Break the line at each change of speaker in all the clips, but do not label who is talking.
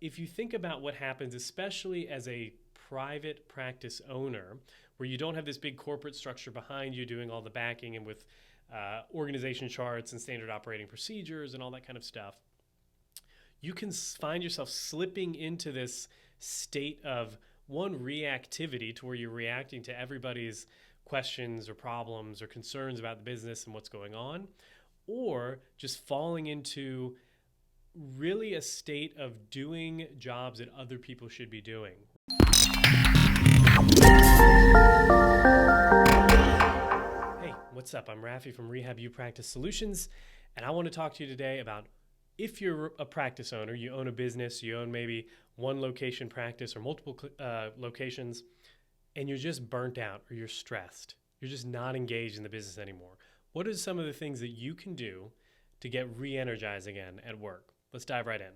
if you think about what happens, especially as a private practice owner, where you don't have this big corporate structure behind you doing all the backing and with organization charts and standard operating procedures and all that kind of stuff, you can find yourself slipping into this state of one, reactivity, to where you're reacting to everybody's questions or problems or concerns about the business and what's going on, or just falling into really a state of doing jobs that other people should be doing. Hey, what's up? I'm Rafi from Rehab U Practice Solutions, and I want to talk to you today about if you're a practice owner, you own a business, you own maybe one location practice or multiple locations, and you're just burnt out or you're stressed. You're just not engaged in the business anymore. What are some of the things that you can do to get re-energized again at work? Let's dive right in.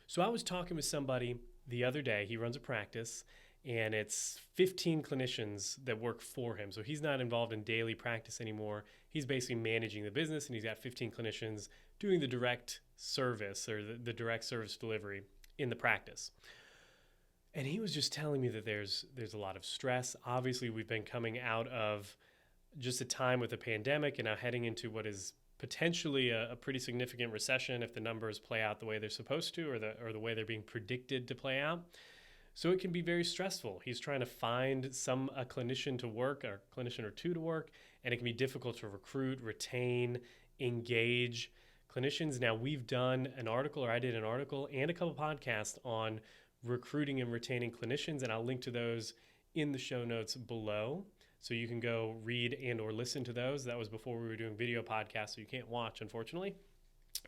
So I was talking with somebody the other day. He runs a practice, and it's 15 clinicians that work for him. So he's not involved in daily practice anymore. He's basically managing the business, and he's got 15 clinicians doing the direct service or the direct service delivery in the practice. And he was just telling me that there's a lot of stress. Obviously, we've been coming out of just a time with a pandemic and now heading into what is potentially a pretty significant recession if the numbers play out the way they're supposed to, or the way they're being predicted to play out. So it can be very stressful. He's trying to find a clinician to work, or a clinician or two to work, and it can be difficult to recruit, retain, engage clinicians. Now, we've done an article, or I did an article and a couple podcasts on recruiting and retaining clinicians, and I'll link to those in the show notes below. So you can go read and or listen to those. That was before we were doing video podcasts, so you can't watch, unfortunately.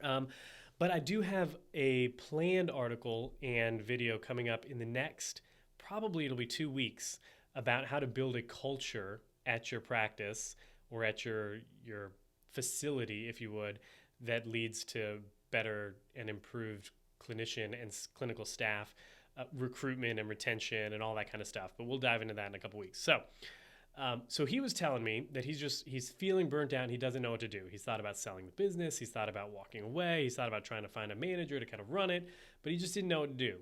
But I do have a planned article and video coming up in the next, probably it'll be 2 weeks, about how to build a culture at your practice or at your facility, if you would, that leads to better and improved clinician and clinical staff, recruitment and retention and all that kind of stuff. But we'll dive into that in a couple weeks. So he was telling me that he's feeling burnt out and he doesn't know what to do. He's thought about selling the business. He's thought about walking away. He's thought about trying to find a manager to kind of run it, but he just didn't know what to do.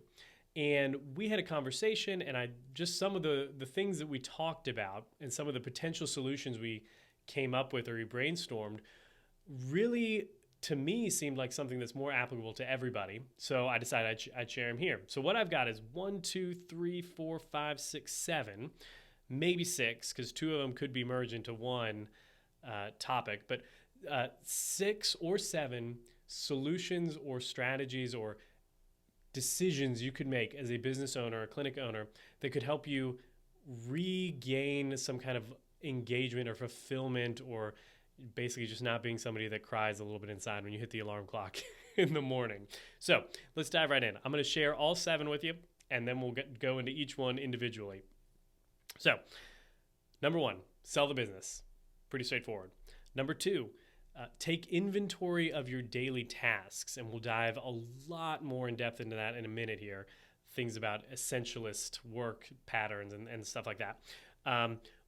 And we had a conversation, and some of the things that we talked about and some of the potential solutions we came up with or we brainstormed really, to me, seemed like something that's more applicable to everybody. So I decided I'd share them here. So what I've got is 1, 2, 3, 4, 5, 6, 7, maybe 6, because 2 of them could be merged into one topic, but 6 or 7 solutions or strategies or decisions you could make as a business owner or a clinic owner that could help you regain some kind of engagement or fulfillment, or basically just not being somebody that cries a little bit inside when you hit the alarm clock in the morning. So let's dive right in. I'm going to share all 7 with you, and then we'll go into each one individually. So, number 1, sell the business. Pretty straightforward. Number 2, take inventory of your daily tasks, and we'll dive a lot more in depth into that in a minute here. Things about essentialist work patterns and stuff like that.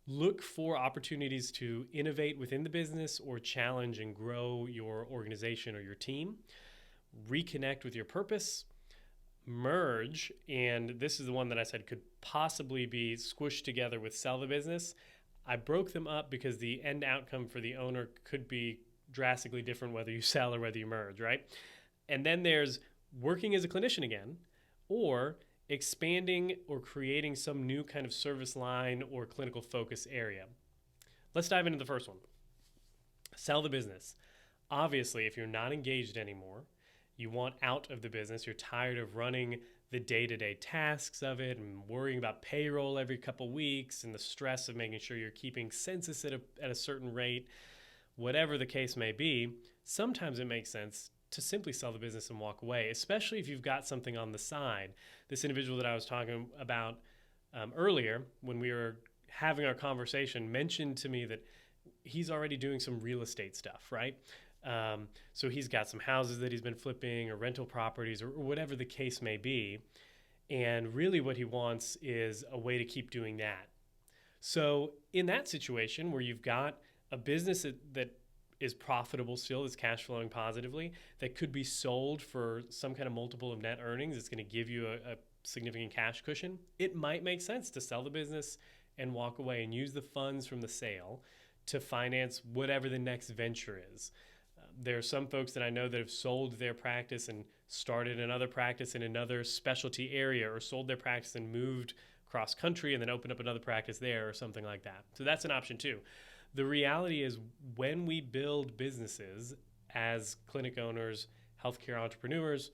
Look for opportunities to innovate within the business or challenge and grow your organization or your team. Reconnect with your purpose. Merge, and this is the one that I said could possibly be squished together with sell the business. I broke them up because the end outcome for the owner could be drastically different whether you sell or whether you merge, right? And then there's working as a clinician again, or expanding or creating some new kind of service line or clinical focus area. Let's dive into the first one. Sell the business. Obviously, if you're not engaged anymore, you want out of the business, you're tired of running the day-to-day tasks of it and worrying about payroll every couple weeks and the stress of making sure you're keeping census at a certain rate, whatever the case may be, sometimes it makes sense to simply sell the business and walk away, especially if you've got something on the side. This individual that I was talking about earlier, when we were having our conversation, mentioned to me that he's already doing some real estate stuff, right? So he's got some houses that he's been flipping or rental properties or whatever the case may be. And really what he wants is a way to keep doing that. So in that situation where you've got a business that is profitable still, is cash flowing positively, that could be sold for some kind of multiple of net earnings. It's going to give you a significant cash cushion. It might make sense to sell the business and walk away and use the funds from the sale to finance whatever the next venture is. There are some folks that I know that have sold their practice and started another practice in another specialty area, or sold their practice and moved cross country and then opened up another practice there or something like that. So that's an option too. The reality is, when we build businesses as clinic owners, healthcare entrepreneurs,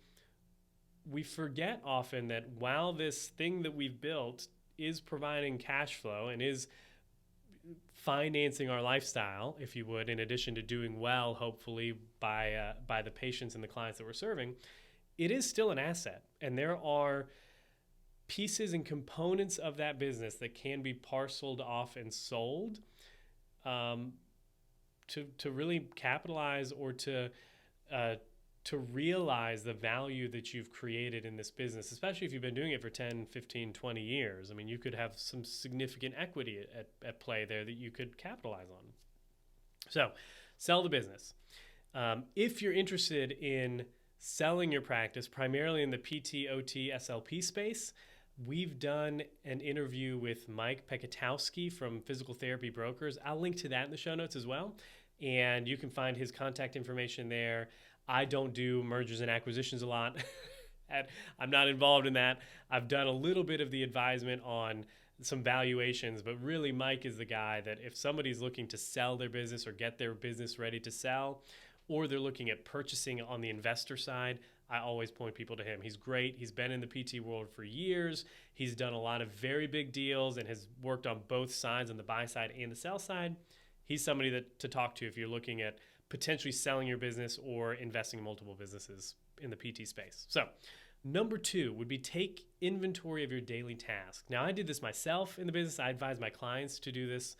we forget often that while this thing that we've built is providing cash flow and is financing our lifestyle, if you would, in addition to doing well, hopefully, by the patients and the clients that we're serving, it is still an asset. And there are pieces and components of that business that can be parceled off and sold to really capitalize, or to realize the value that you've created in this business, especially if you've been doing it for 10, 15, 20 years. I mean, you could have some significant equity at play there that you could capitalize on. So sell the business. If you're interested in selling your practice, primarily in the PT, OT, SLP space, we've done an interview with Mike Pekatowski from Physical Therapy Brokers. I'll link to that in the show notes as well. And you can find his contact information there. I don't do mergers and acquisitions a lot. I'm not involved in that. I've done a little bit of the advisement on some valuations, but really Mike is the guy that if somebody's looking to sell their business or get their business ready to sell, or they're looking at purchasing on the investor side, I always point people to him. He's great. He's been in the PT world for years. He's done a lot of very big deals and has worked on both sides, on the buy side and the sell side. He's somebody to talk to if you're looking at potentially selling your business or investing in multiple businesses in the PT space. So number 2 would be take inventory of your daily task. Now, I did this myself in the business. I advise my clients to do this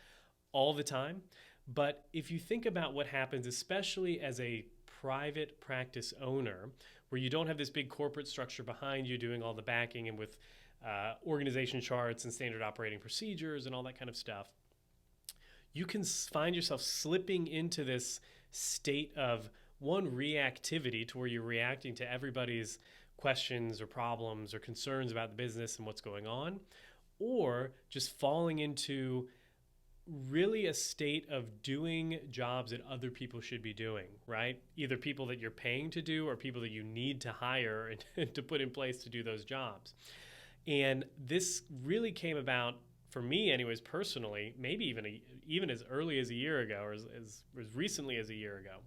all the time. But if you think about what happens, especially as a private practice owner, where you don't have this big corporate structure behind you doing all the backing and with organization charts and standard operating procedures and all that kind of stuff, you can find yourself slipping into this state of, one, reactivity, to where you're reacting to everybody's questions or problems or concerns about the business and what's going on, or just falling into really a state of doing jobs that other people should be doing, right? Either people that you're paying to do or people that you need to hire and to put in place to do those jobs. And this really came about, for me anyways, personally, maybe even as early as a year ago, or as recently as a year ago.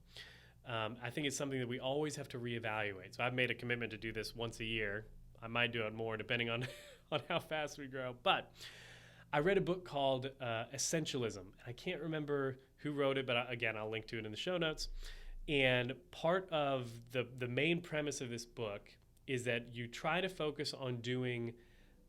I think it's something that we always have to reevaluate. So I've made a commitment to do this once a year. I might do it more depending on how fast we grow. But I read a book called Essentialism. I can't remember who wrote it, but again, I'll link to it in the show notes. And part of the main premise of this book is that you try to focus on doing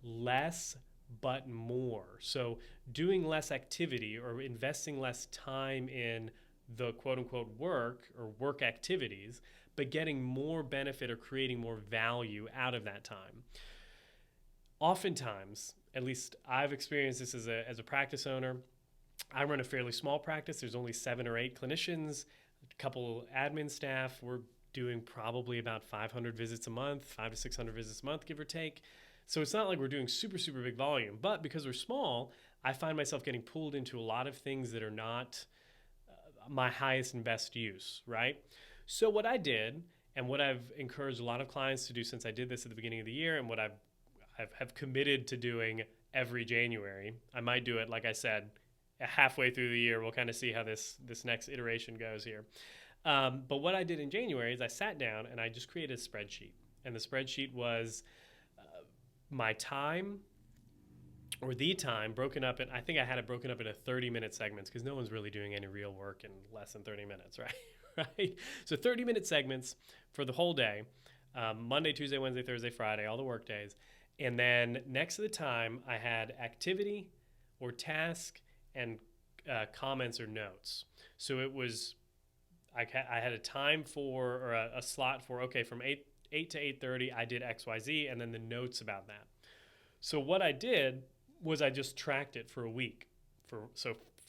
less but more. So doing less activity or investing less time in the quote-unquote work or work activities, but getting more benefit or creating more value out of that time. Oftentimes, at least I've experienced this as a practice owner, I run a fairly small practice. There's only 7 or 8 clinicians, a couple admin staff. We're doing probably about 500 visits a month, 500 to 600 visits a month, give or take. So it's not like we're doing super, super big volume, but because we're small, I find myself getting pulled into a lot of things that are not my highest and best use, right? So what I did, and what I've encouraged a lot of clients to do since I did this at the beginning of the year, and what I've committed to doing every January, I might do it, like I said, halfway through the year. We'll kind of see how this next iteration goes here. But what I did in January is I sat down and I just created a spreadsheet. And the spreadsheet was my time, or the time, broken up in, I think I had it broken up into 30-minute segments, because no one's really doing any real work in less than 30 minutes, right? Right? So 30-minute segments for the whole day, Monday, Tuesday, Wednesday, Thursday, Friday, all the work days. And then next to the time, I had activity or task and comments or notes. So it was, I had a time for, or a slot for, okay, from 8 to 8:30, I did X, Y, Z, and then the notes about that. So what I did was I just tracked it for a week. For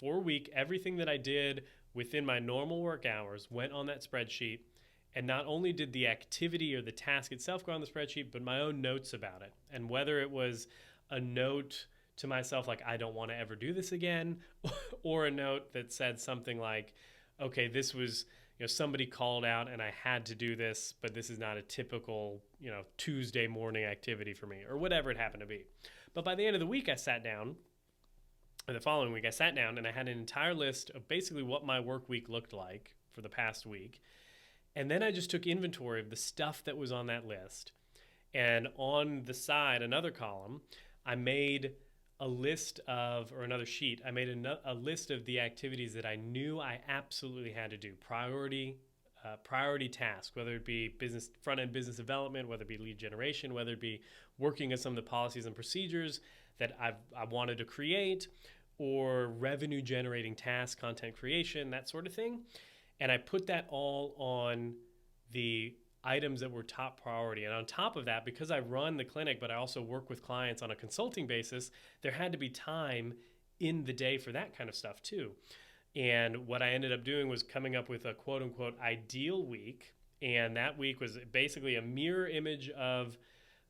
a week, everything that I did within my normal work hours, went on that spreadsheet, and not only did the activity or the task itself go on the spreadsheet, but my own notes about it. And whether it was a note to myself like, I don't want to ever do this again, or a note that said something like, okay, this was, somebody called out and I had to do this, but this is not a typical, Tuesday morning activity for me, or whatever it happened to be. But by the end of the week, the following week, I sat down and I had an entire list of basically what my work week looked like for the past week. And then I just took inventory of the stuff that was on that list. And on the side, another column, I made a list of, or another sheet, I made a list of the activities that I knew I absolutely had to do. Priority task, whether it be front-end business development, whether it be lead generation, whether it be working on some of the policies and procedures that I wanted to create, or revenue generating tasks, content creation, that sort of thing. And I put that all on the items that were top priority. And on top of that, because I run the clinic, but I also work with clients on a consulting basis, there had to be time in the day for that kind of stuff too. And what I ended up doing was coming up with a quote unquote ideal week. And that week was basically a mirror image of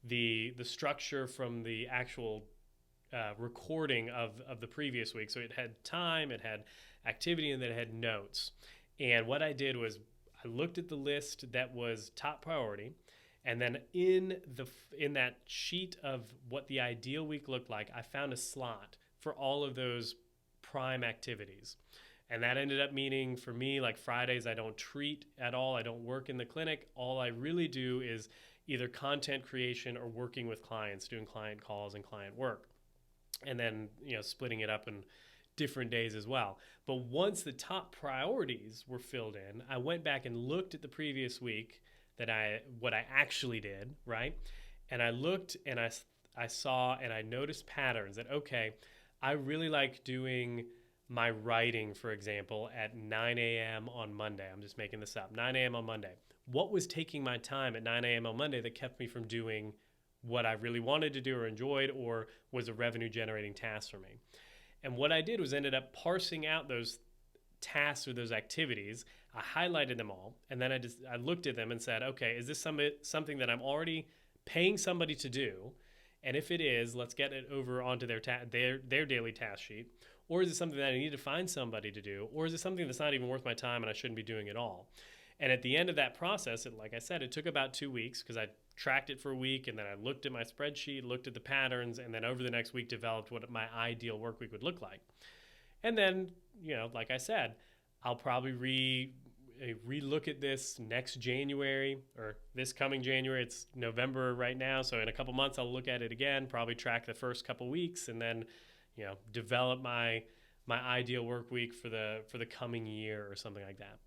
the structure from the actual recording of the previous week. So it had time, it had activity, and then it had notes. And what I did was I looked at the list that was top priority, and then in that sheet of what the ideal week looked like, I found a slot for all of those prime activities. And that ended up meaning for me, like Fridays, I don't treat at all. I don't work in the clinic. All I really do is either content creation or working with clients, doing client calls and client work. And then, splitting it up in different days as well. But once the top priorities were filled in, I went back and looked at the previous week what I actually did, right? And I looked and I saw and I noticed patterns that, okay, I really like doing my writing, for example, at 9 a.m. on Monday. I'm just making this up, 9 a.m. on Monday. What was taking my time at 9 a.m. on Monday that kept me from doing what I really wanted to do or enjoyed, or was a revenue generating task for me? And what I did was ended up parsing out those tasks or those activities. I highlighted them all, and then I looked at them and said, okay, is this something that I'm already paying somebody to do? And if it is, let's get it over onto their daily task sheet. Or is it something that I need to find somebody to do? Or is it something that's not even worth my time and I shouldn't be doing at all? And at the end of that process, like I said, it took about 2 weeks because I tracked it for a week, and then I looked at my spreadsheet, looked at the patterns, and then over the next week developed what my ideal work week would look like. And then, like I said, I'll probably re-look at this next January, or this coming January. It's November right now, so in a couple months I'll look at it again, probably track the first couple weeks, and then develop my ideal work week for the coming year or something like that.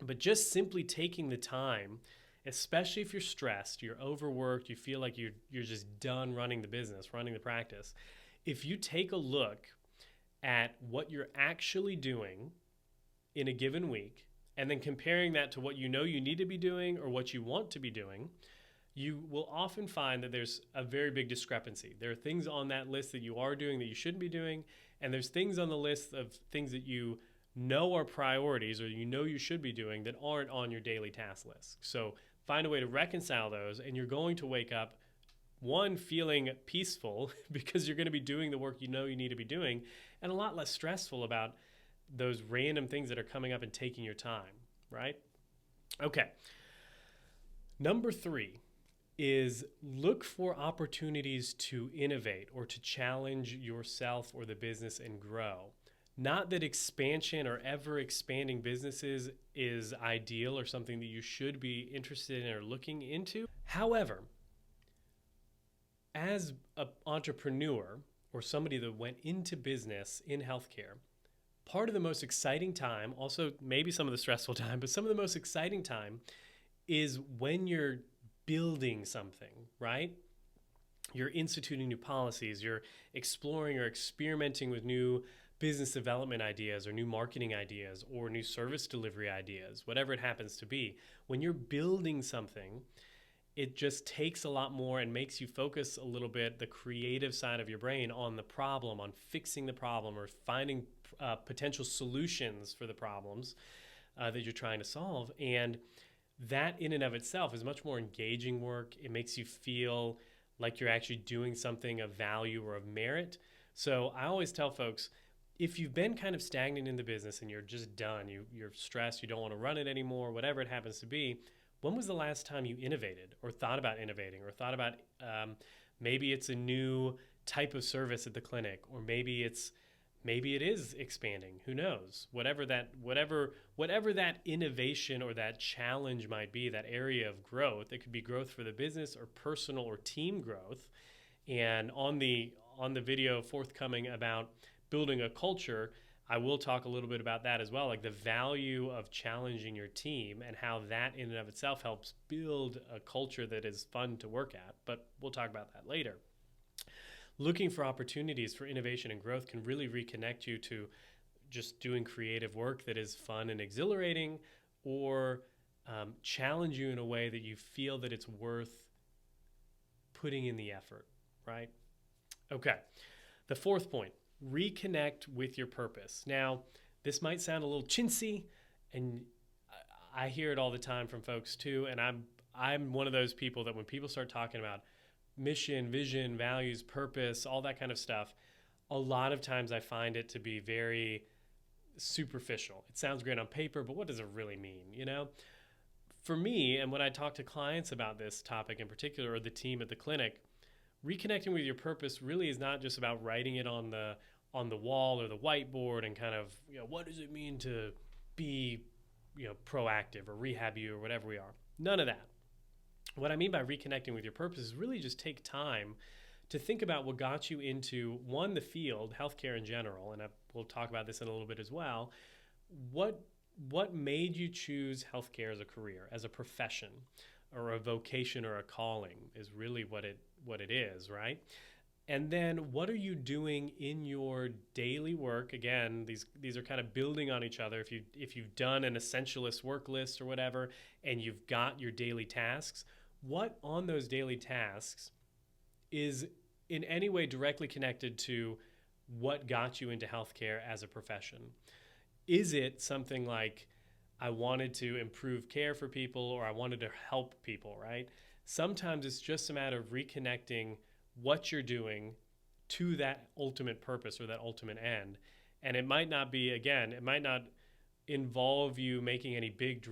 But just simply taking the time, especially if you're stressed, you're overworked, you feel like you're just done running the business, running the practice. If you take a look at what you're actually doing in a given week, and then comparing that to what you need to be doing or what you want to be doing, you will often find that there's a very big discrepancy. There are things on that list that you are doing that you shouldn't be doing, and there's things on the list of things that you know are priorities or you should be doing that aren't on your daily task list. So find a way to reconcile those, and you're going to wake up, one, feeling peaceful because you're going to be doing the work you need to be doing, and a lot less stressful about those random things that are coming up and taking your time, right? Okay. Number 3 is look for opportunities to innovate or to challenge yourself or the business and grow. Not that expansion or ever expanding businesses is ideal or something that you should be interested in or looking into. However, as an entrepreneur or somebody that went into business in healthcare, part of the most exciting time, also maybe some of the stressful time, but some of the most exciting time is when you're building something, right? You're instituting new policies, you're exploring or experimenting with new business development ideas or new marketing ideas or new service delivery ideas, whatever it happens to be. When you're building something, it just takes a lot more and makes you focus a little bit the creative side of your brain on the problem, on fixing the problem or finding potential solutions for the problems that you're trying to solve. And that in and of itself is much more engaging work. It makes you feel like you're actually doing something of value or of merit. So I always tell folks, if you've been kind of stagnant in the business and you're just done, you're stressed, you don't want to run it anymore, whatever it happens to be, when was the last time you innovated or thought about innovating or thought about maybe it's a new type of service at the clinic, or maybe it is expanding, who knows? Whatever that innovation or that challenge might be, that area of growth, it could be growth for the business or personal or team growth. And on the video forthcoming about building a culture, I will talk a little bit about that as well, like the value of challenging your team and how that in and of itself helps build a culture that is fun to work at. But we'll talk about that later. Looking for opportunities for innovation and growth can really reconnect you to just doing creative work that is fun and exhilarating, or challenge you in a way that you feel that it's worth putting in the effort, right? Okay, the fourth point, reconnect with your purpose. Now, this might sound a little chintzy, and I hear it all the time from folks too, and I'm one of those people that when people start talking about mission, vision, values, purpose, all that kind of stuff, a lot of times I find it to be very superficial. It sounds great on paper, but what does it really mean, you know? For me, and when I talk to clients about this topic in particular, or the team at the clinic, reconnecting with your purpose really is not just about writing it on the wall or the whiteboard and kind of, you know, what does it mean to be, you know, proactive or rehab you or whatever we are. None of that. What I mean by reconnecting with your purpose is really just take time to think about what got you into, one, the field, healthcare in general, and we'll talk about this in a little bit as well. What made you choose healthcare as a career, as a profession, or a vocation or a calling is really what it is, right? And then what are you doing in your daily work? Again, these are kind of building on each other. If you've done an essentialist work list or whatever, and you've got your daily tasks, what on those daily tasks is in any way directly connected to what got you into healthcare as a profession? Is it something like, I wanted to improve care for people, or I wanted to help people, right? Sometimes it's just a matter of reconnecting what you're doing to that ultimate purpose or that ultimate end. And it might not be, again, it might not involve you making any big,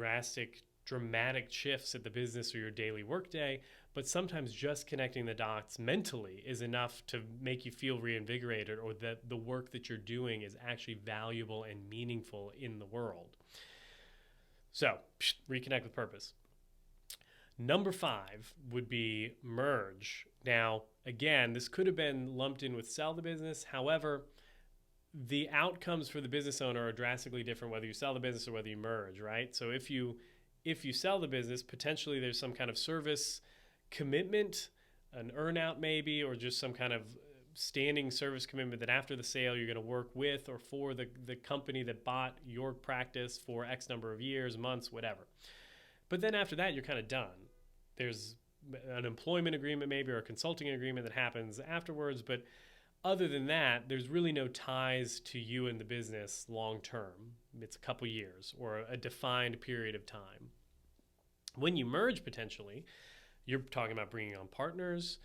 dramatic shifts at the business or your daily workday, but sometimes just connecting the dots mentally is enough to make you feel reinvigorated, or that the work that you're doing is actually valuable and meaningful in the world. So, reconnect with purpose. Number 5 would be merge. Now, again, this could have been lumped in with sell the business. However, the outcomes for the business owner are drastically different whether you sell the business or whether you merge, right? So if you sell the business, potentially there's some kind of service commitment, an earn-out maybe, or just some kind of standing service commitment that after the sale you're going to work with or for the company that bought your practice for X number of years, months, whatever. But then after that, you're kind of done. There's an employment agreement maybe, or a consulting agreement that happens afterwards, but other than that, there's really no ties to you and the business long term. It's a couple years or a defined period of time. When you merge, potentially, you're talking about bringing on partners,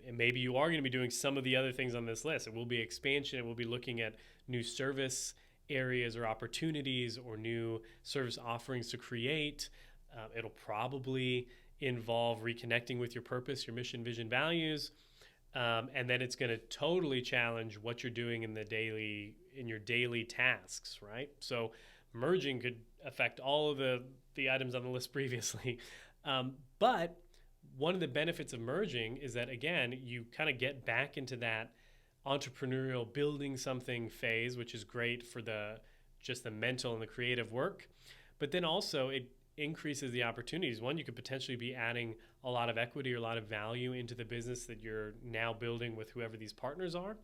and maybe you are going to be doing some of the other things on this list. It will be expansion. It will be looking at new service areas or opportunities or new service offerings to create. It'll probably involve reconnecting with your purpose, your mission, vision, values. And then it's going to totally challenge what you're doing in your daily tasks, right? So merging could affect all of the items on the list previously. But one of the benefits of merging is that, again, you kind of get back into that entrepreneurial building something phase, which is great for just the mental and the creative work. But then also it increases the opportunities. One, you could potentially be adding a lot of equity or a lot of value into the business that you're now building with whoever these partners are.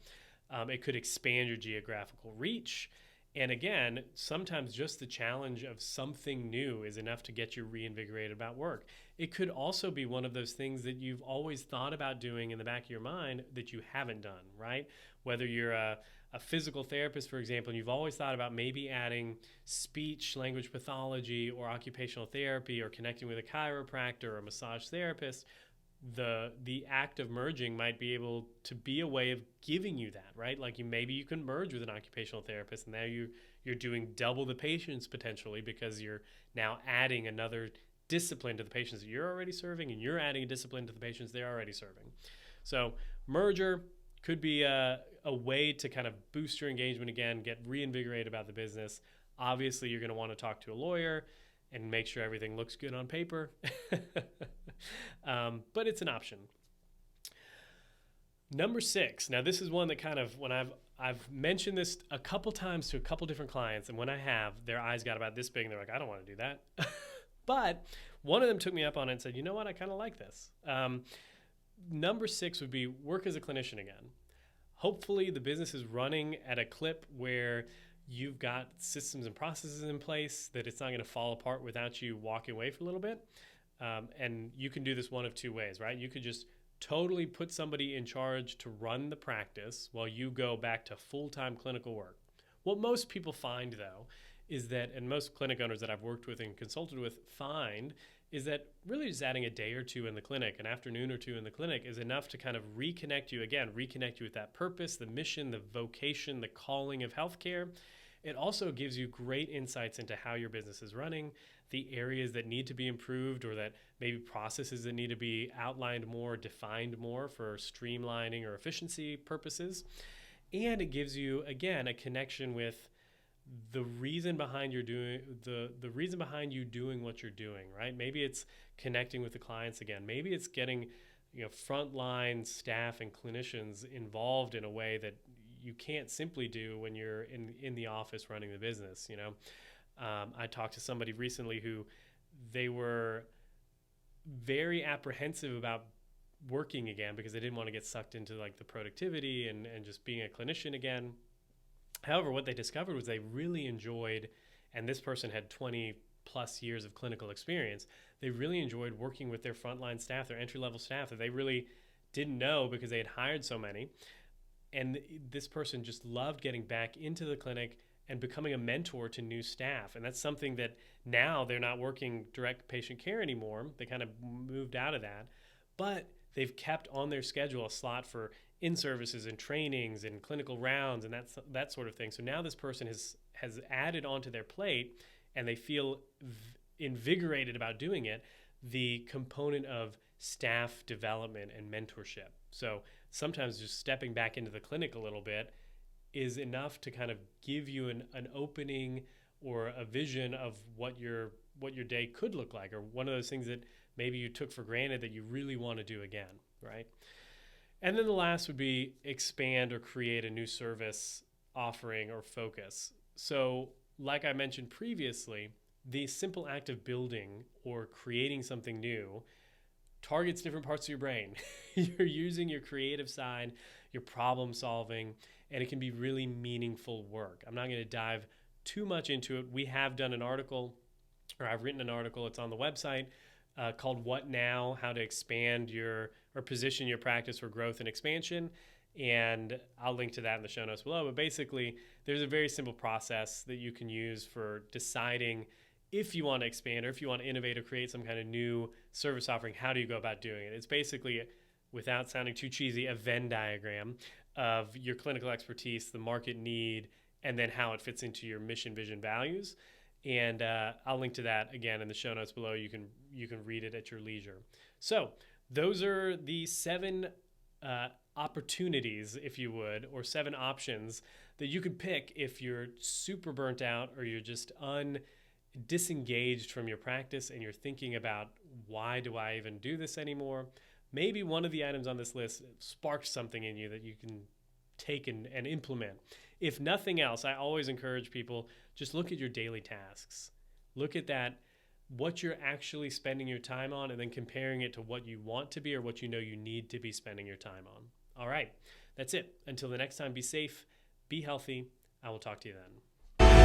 It could expand your geographical reach. And again, sometimes just the challenge of something new is enough to get you reinvigorated about work. It could also be one of those things that you've always thought about doing in the back of your mind that you haven't done, right? Whether you're a physical therapist, for example, and you've always thought about maybe adding speech, language pathology, or occupational therapy, or connecting with a chiropractor or a massage therapist, the act of merging might be able to be a way of giving you that, right? Like maybe you can merge with an occupational therapist, and now you're doing double the patients potentially, because you're now adding another discipline to the patients that you're already serving, and you're adding a discipline to the patients they're already serving. So merger could be a way to kind of boost your engagement again, get reinvigorated about the business. Obviously, you're going to want to talk to a lawyer and make sure everything looks good on paper. But it's an option. Number 6. Now, this is one that kind of, when I've mentioned this a couple times to a couple different clients, and when I have, their eyes got about this big, and they're like, I don't want to do that. But one of them took me up on it and said, you know what, I kind of like this. Number 6 would be work as a clinician again. Hopefully, the business is running at a clip where you've got systems and processes in place that it's not going to fall apart without you walking away for a little bit. And you can do this one of two ways, right? You could just totally put somebody in charge to run the practice while you go back to full-time clinical work. What most people find, though, is that, and most clinic owners that I've worked with and consulted with find, is that really just adding a day or two in the clinic, an afternoon or two in the clinic, is enough to kind of reconnect you with that purpose, the mission, the vocation, the calling of healthcare. It also gives you great insights into how your business is running, the areas that need to be improved, or that maybe processes that need to be outlined more, defined more for streamlining or efficiency purposes. And it gives you, again, a connection with the reason behind you doing what you're doing, right? Maybe it's connecting with the clients again. Maybe it's getting, frontline staff and clinicians involved in a way that you can't simply do when you're in the office running the business. I talked to somebody recently who they were very apprehensive about working again because they didn't want to get sucked into like the productivity and just being a clinician again. However, what they discovered was they really enjoyed, and this person had 20 plus years of clinical experience, they really enjoyed working with their frontline staff, their entry-level staff that they really didn't know because they had hired so many. And this person just loved getting back into the clinic and becoming a mentor to new staff. And that's something that now they're not working direct patient care anymore. They kind of moved out of that. But they've kept on their schedule a slot for in-services and trainings and clinical rounds and that sort of thing. So now this person has added onto their plate, and they feel invigorated about doing it, the component of staff development and mentorship. So sometimes just stepping back into the clinic a little bit is enough to kind of give you an opening or a vision of what your day could look like, or one of those things that maybe you took for granted that you really want to do again, right? And then the last would be expand or create a new service offering or focus. So like I mentioned previously, the simple act of building or creating something new targets different parts of your brain. You're using your creative side, your problem solving, and it can be really meaningful work. I'm not going to dive too much into it. We have done an article, or I've written an article, it's on the website, called What Now? How to Expand or Position Your Practice for Growth and Expansion. And I'll link to that in the show notes below. But basically, there's a very simple process that you can use for deciding if you want to expand or if you want to innovate or create some kind of new service offering. How do you go about doing it? It's basically, without sounding too cheesy, a Venn diagram of your clinical expertise, the market need, and then how it fits into your mission, vision, values. And I'll link to that again in the show notes below. You can read it at your leisure. So those are the 7 opportunities, if you would, or 7 options that you could pick if you're super burnt out or you're just disengaged from your practice and you're thinking about, why do I even do this anymore? Maybe one of the items on this list sparks something in you that you can take and implement. If nothing else, I always encourage people, just look at your daily tasks. Look at that, what you're actually spending your time on, and then comparing it to what you want to be or what you know you need to be spending your time on. All right, that's it. Until the next time, be safe, be healthy. I will talk to you then.